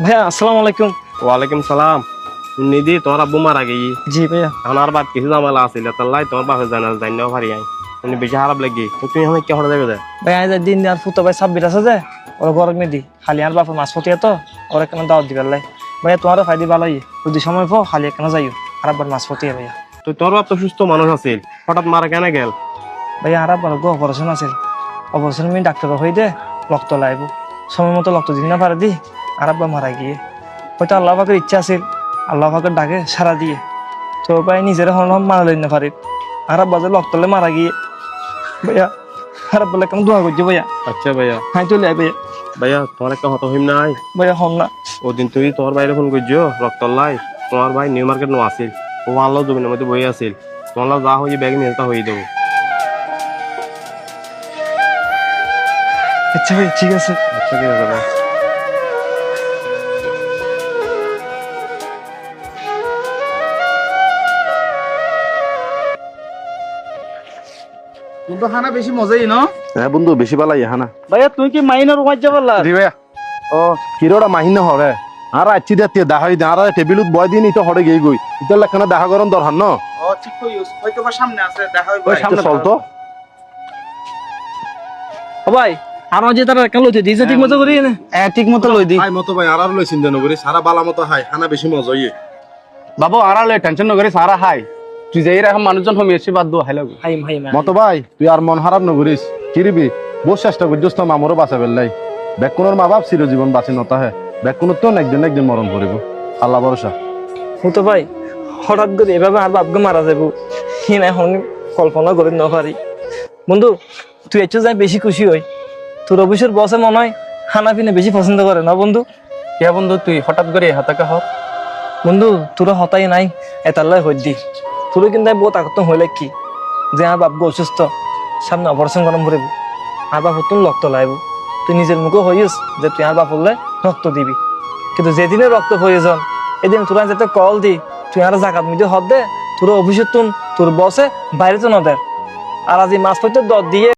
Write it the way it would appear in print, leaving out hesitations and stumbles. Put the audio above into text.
ভাইয়া আসসালামু আলাইকুম। ওয়ালাইকুম সালাম। নিদি তোমার আব্বু মারা গেই জি ভাইয়া। এখন আর বাদ কিছু জামালা আছিল তাল্লাই তোমার বাপের জানাও ভারি আই উনি বেশি খারাপ লাগি তুমি এখন কে হড়া যাবে দে ভাইয়া যে দিন আর ফুটো ভাই সাব্বির আছে যে ওরা গরম মেদি খালি আর বাপের মাছ ফটিয়া তো ওরা কেন দাওয়াত দিবার লাই ভাইয়া তোমারও ফাইদি ভালোই যদি সময় পাও খালি কেন যাইও আর আব্বার মাছ ফটিয়া ভাইয়া। তো তোমার বাপ তো সুস্থ মানুষ আছিল হঠাৎ মারা কেন গেল? ভাইয়া আর আব্বার অপারেশন আছে, অপারেশন আমি ডাক্তার হই দে রক্ত লাইব সময় মতো রক্ত দিন না পারে দি আর আব্বা মারা গিয়ে হয়তো আল্লাহ পাকের ইচ্ছা আছিল, আল্লাহ পাকের ডাকে সারা দিয়ে তো ভাই নিজের হন মারা লই না পারি আর আব্বা যে রক্তলে মারা গিয়ে ভাইয়া আর আব্বা কেন দোয়া করছি ভাইয়া। আচ্ছা ভাইয়া। হাই চলে আয় ভাইয়া। ভাইয়া তোমার একটা হত হইম নাই ভাইয়া হন না ওদিন তুমি তোমার বাইরে ফোন করছো রক্ত লাই তোমার ভাই নিউ মার্কেট নো আছিল ও আনলো জমিনের মধ্যে বই আছিল তোমার যা হয়ে ব্যাগ নিয়ে হয়ে দেবো। আচ্ছা ভাই ঠিক আছে। আচ্ছা ঠিক আছে ভাই। কিন্তু খানা বেশি মজাই ন? হ্যাঁ বন্ধু বেশি বালাই হানা। ভাইয়া তুই কি মাইনার রুমাই যাবাল্লা? জি ভাইয়া। ও কিরোটা মাহিনা হরে আর আচ্ছি দিয়ে দাহাই দে আর টেবিলত বয় দিন ইতো হরে গই গই ইতো লাখানা দেখা করন দরহান ন। ও ঠিক কই হয়তো বা সামনে আছে দেখা হইব। ওই সামনে চল তো। ও ভাই আর যে তারা কাল লইতে দিছে ঠিক মতো করি না ঠিক মতো লই দি হাই মতো ভাই আর লই চিন্তা নগরি সারা বালা মতো হাই হানা বেশি মজা হইয়ে। বাবু আড়ালে টেনশন নকরি সারা হাই তুই যে এরকম মানুষজন হমি এসে বাদ দো হাই লাগু হাইম হাইম মতো ভাই তুই আর মন খারাপ নগরিস কিরিবি বহু চেষ্টা করছিস তো মামরও বাঁচাবেল লাই বেকুনের মা বাপ চিরজীবন বাঁচি নতা হে বেকুনের তো একদিন একদিন মরণ করিব আল্লাহ ভরসা। তো ভাই হঠাৎ করে এভাবে আর বাপকে মারা যাবো কি না এখন কল্পনা করে না পারি। বন্ধু তুই একটু যাই বেশি খুশি হই তোর অফিসের বসে মনে হয় খানা পিনা বেশি পছন্দ করে না বন্ধু? কে বন্ধু তুই হঠাৎ করে হাতাকা হর বন্ধু তোরা হতাই নাই এতাল্লাই হই দি তোর কিন্তু বহুত আকর্ত হইলে কি যে আর বাপকে অসুস্থ সামনে অপারেশন গরম করিব আর বাপ তুন রক্ত লাইব তুই নিজের মুখে হইস যে তুই আর বাপ হলে রক্ত দিবি কিন্তু যেদিনে রক্ত প্রয়োজন এদিন তোরা যাতে কল দি তুই আর জাকাত মিটে হদ দে তোর অফিসের তুন তোর বসে বাইরে তো না দেয় আর আজ এই মাছ পড়তে দর দিয়ে